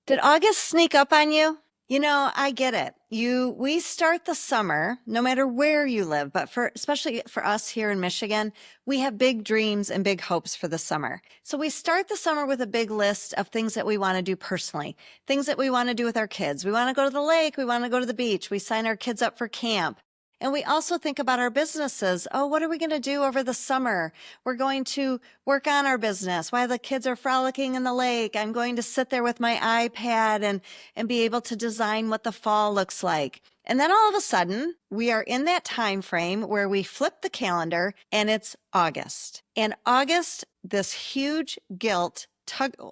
Did August sneak up on you? I get it. We start the summer, no matter where you live, but especially for us here in Michigan, we have big dreams and big hopes for the summer. So we start the summer with a big list of things that we want to do personally, things that we want to do with our kids. We want to go to the lake. We want to go to the beach. We sign our kids up for camp. And we also think about our businesses. Oh, what are we going to do over the summer? We're going to work on our business while the kids are frolicking in the lake. I'm going to sit there with my iPad and be able to design what the fall looks like. And then all of a sudden, we are in that time frame where we flip the calendar and it's August. And August, this huge guilt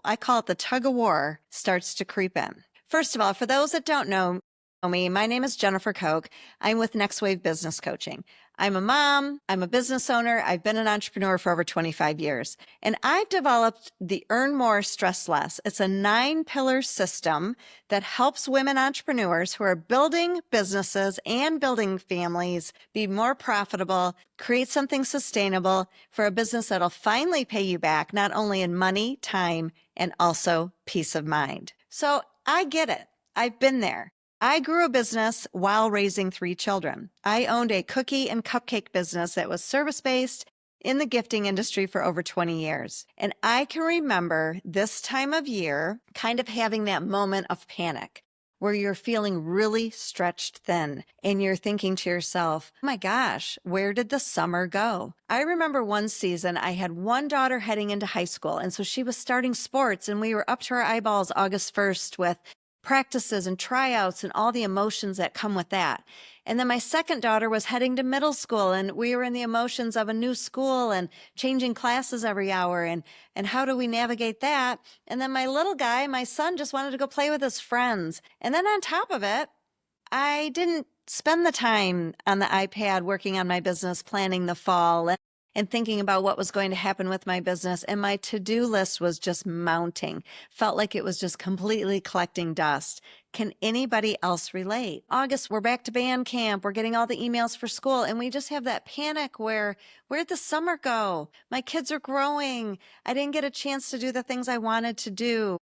I call it the tug of war, starts to creep in. First of all, for those that don't know me, my name is Jennifer Kok. I'm with Next Wave Business Coaching. I'm a mom. I'm a business owner. I've been an entrepreneur for over 25 years. And I've developed the Earn More, Stress Less. It's a 9-pillar system that helps women entrepreneurs who are building businesses and building families be more profitable, create something sustainable for a business that'll finally pay you back, not only in money, time, and also peace of mind. So I get it. I've been there. I grew a business while raising 3 children. I owned a cookie and cupcake business that was service-based in the gifting industry for over 20 years. And I can remember this time of year kind of having that moment of panic where you're feeling really stretched thin and you're thinking to yourself, oh my gosh, where did the summer go? I remember one season I had one daughter heading into high school. And so she was starting sports and we were up to our eyeballs August 1st with practices and tryouts and all the emotions that come with that. And then my second daughter was heading to middle school and we were in the emotions of a new school and changing classes every hour and how do we navigate that? And then my little guy, my son, just wanted to go play with his friends. And then on top of it, I didn't spend the time on the iPad working on my business, planning the fall and thinking about what was going to happen with my business. And my to-do list was just mounting. Felt like it was just completely collecting dust. Can anybody else relate? August, we're back to band camp. We're getting all the emails for school. And we just have that panic where'd the summer go? My kids are growing. I didn't get a chance to do the things I wanted to do.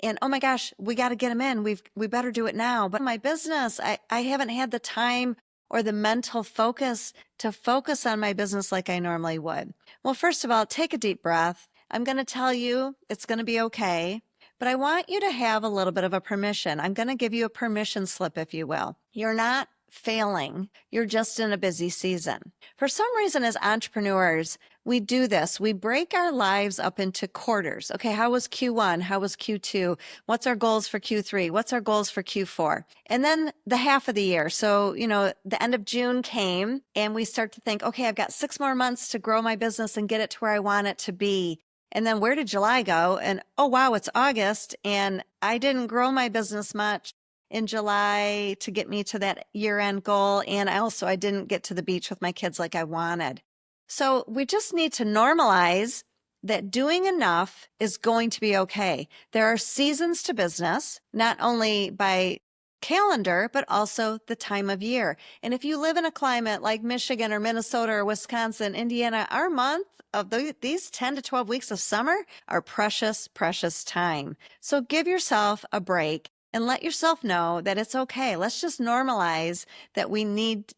And oh my gosh, we got to get them in. We better do it now. But my business, I haven't had the time or the mental focus to focus on my business like I normally would. Well, first of all, take a deep breath. I'm going to tell you it's going to be okay, but I want you to have a little bit of a permission. I'm going to give you a permission slip, if you will. You're not failing. You're just in a busy season. For some reason, as entrepreneurs, we do this. We break our lives up into quarters. Okay, how was Q1? How was Q2? What's our goals for Q3? What's our goals for Q4? And then the half of the year. So, the end of June came and we start to think, okay, I've got 6 more months to grow my business and get it to where I want it to be. And then where did July go? And oh, wow, it's August and I didn't grow my business much in July to get me to that year-end goal. And I didn't get to the beach with my kids like I wanted. So we just need to normalize that doing enough is going to be okay. There are seasons to business, not only by calendar, but also the time of year. And if you live in a climate like Michigan or Minnesota or Wisconsin, Indiana, our month of these 10 to 12 weeks of summer are precious, precious time. So give yourself a break and let yourself know that it's okay. Let's just normalize that we need,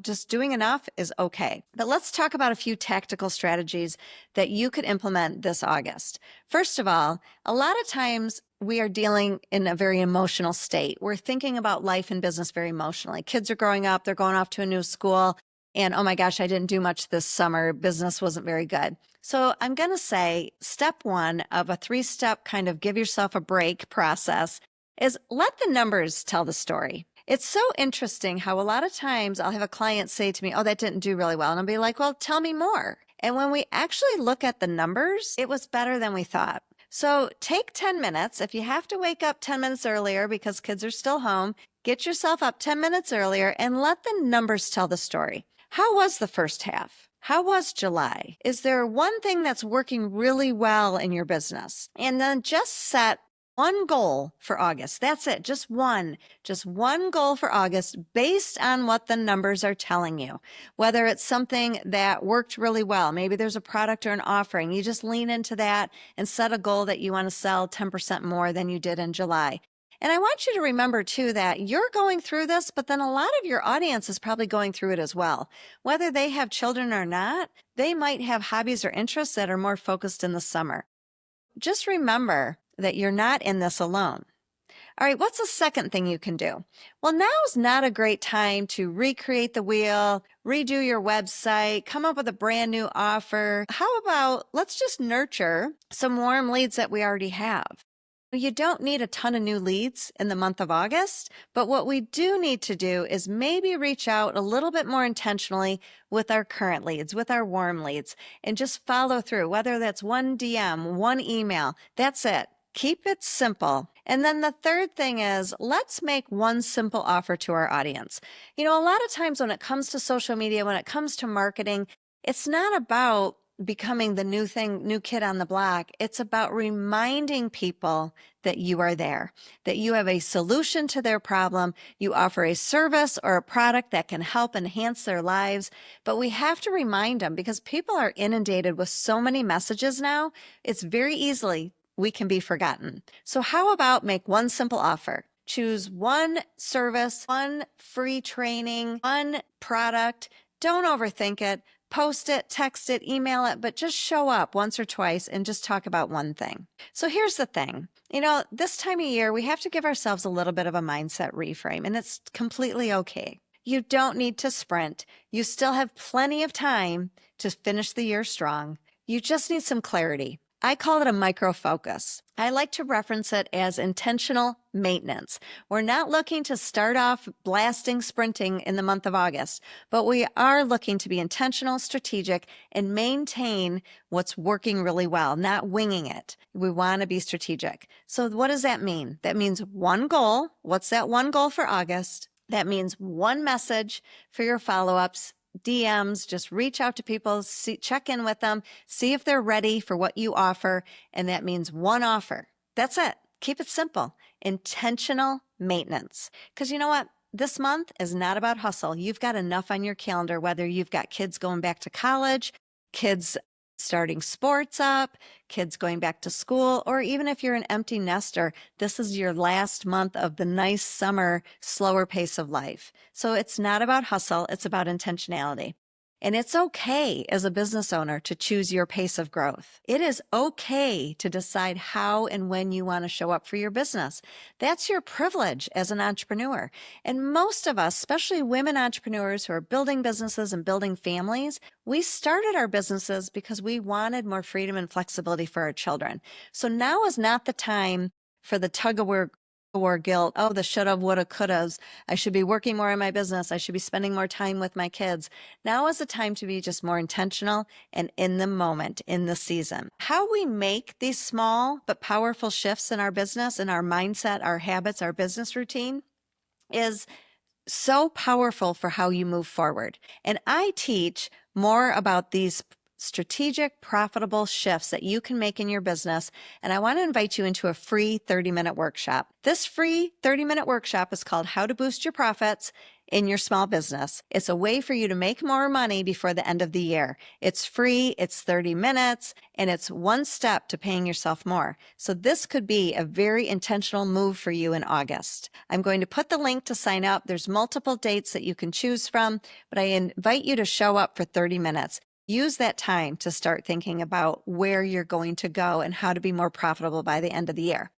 just doing enough is okay. But let's talk about a few tactical strategies that you could implement this August. First of all, a lot of times we are dealing in a very emotional state. We're thinking about life and business very emotionally. Kids are growing up, they're going off to a new school, and oh my gosh, I didn't do much this summer. Business wasn't very good. So I'm going to say step 1 of a 3-step kind of give yourself a break process is let the numbers tell the story. It's so interesting how a lot of times I'll have a client say to me, oh, that didn't do really well. And I'll be like, well, tell me more. And when we actually look at the numbers, it was better than we thought. So take 10 minutes. If you have to wake up 10 minutes earlier because kids are still home, get yourself up 10 minutes earlier and let the numbers tell the story. How was the first half? How was July? Is there one thing that's working really well in your business? And then just set One goal for August. That's it. Just one goal for August based on what the numbers are telling you. Whether it's something that worked really well, maybe there's a product or an offering, you just lean into that and set a goal that you want to sell 10% more than you did in July. And I want you to remember too that you're going through this, but then a lot of your audience is probably going through it as well. Whether they have children or not, they might have hobbies or interests that are more focused in the summer. Just remember that you're not in this alone. All right, what's the second thing you can do? Well, now's not a great time to recreate the wheel, redo your website, come up with a brand new offer. How about let's just nurture some warm leads that we already have? You don't need a ton of new leads in the month of August, but what we do need to do is maybe reach out a little bit more intentionally with our current leads, with our warm leads, and just follow through, whether that's one DM, one email. That's it. Keep it simple. And then the third thing is let's make one simple offer to our audience. You know, a lot of times when it comes to social media, when it comes to marketing, it's not about becoming the new thing, new kid on the block. It's about reminding people that you are there, that you have a solution to their problem. You offer a service or a product that can help enhance their lives. But we have to remind them because people are inundated with so many messages now. It's very easily we can be forgotten. So how about make one simple offer? Choose one service, one free training, one product. Don't overthink it. Post it, text it, email it, but just show up once or twice and just talk about one thing. So here's the thing. You know, this time of year, we have to give ourselves a little bit of a mindset reframe, and it's completely okay. You don't need to sprint. You still have plenty of time to finish the year strong. You just need some clarity. I call it a micro focus. I like to reference it as intentional maintenance. We're not looking to start off blasting, sprinting in the month of August, but we are looking to be intentional, strategic, and maintain what's working really well, not winging it. We want to be strategic. So what does that mean? That means one goal. What's that one goal for August? That means one message for your follow-ups. DMs, just reach out to people, check in with them, see if they're ready for what you offer. And that means one offer. That's it. Keep it simple. Intentional maintenance. Because you know what? This month is not about hustle. You've got enough on your calendar, whether you've got kids going back to college, kids starting sports up, kids going back to school, or even if you're an empty nester, this is your last month of the nice summer, slower pace of life. So it's not about hustle, it's about intentionality. And it's okay as a business owner to choose your pace of growth. It is okay to decide how and when you want to show up for your business. That's your privilege as an entrepreneur. And most of us, especially women entrepreneurs who are building businesses and building families, we started our businesses because we wanted more freedom and flexibility for our children. So now is not the time for the tug of war guilt. Oh, the shoulda, woulda, couldas. I should be working more in my business. I should be spending more time with my kids. Now is the time to be just more intentional and in the moment, in the season. How we make these small but powerful shifts in our business, in our mindset, our habits, our business routine is so powerful for how you move forward. And I teach more about these strategic, profitable shifts that you can make in your business. And I want to invite you into a free 30-minute workshop. This free 30-minute workshop is called How to Boost Your Profits in Your Small Business. It's a way for you to make more money before the end of the year. It's free, it's 30 minutes, and it's one step to paying yourself more. So this could be a very intentional move for you in August. I'm going to put the link to sign up. There's multiple dates that you can choose from, but I invite you to show up for 30 minutes. Use that time to start thinking about where you're going to go and how to be more profitable by the end of the year.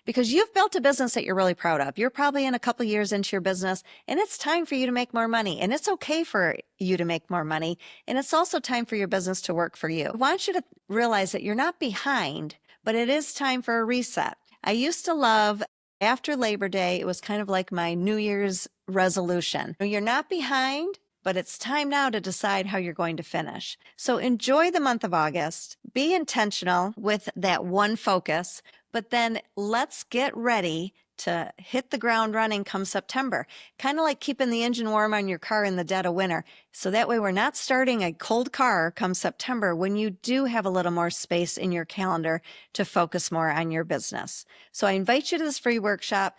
Because you've built a business that you're really proud of. You're probably in a couple years into your business, and it's time for you to make more money. And it's okay for you to make more money. And it's also time for your business to work for you. I want you to realize that you're not behind, but it is time for a reset. I used to love after Labor Day, it was kind of like my New Year's resolution. You're not behind, but it's time now to decide how you're going to finish. So enjoy the month of August. Be intentional with that one focus, but then let's get ready to hit the ground running come September, kind of like keeping the engine warm on your car in the dead of winter. So that way we're not starting a cold car come September when you do have a little more space in your calendar to focus more on your business. So I invite you to this free workshop.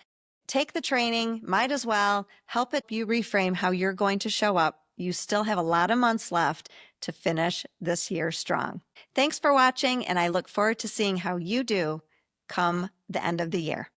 Take the training, might as well help you reframe how you're going to show up. You still have a lot of months left to finish this year strong. Thanks for watching, and I look forward to seeing how you do come the end of the year.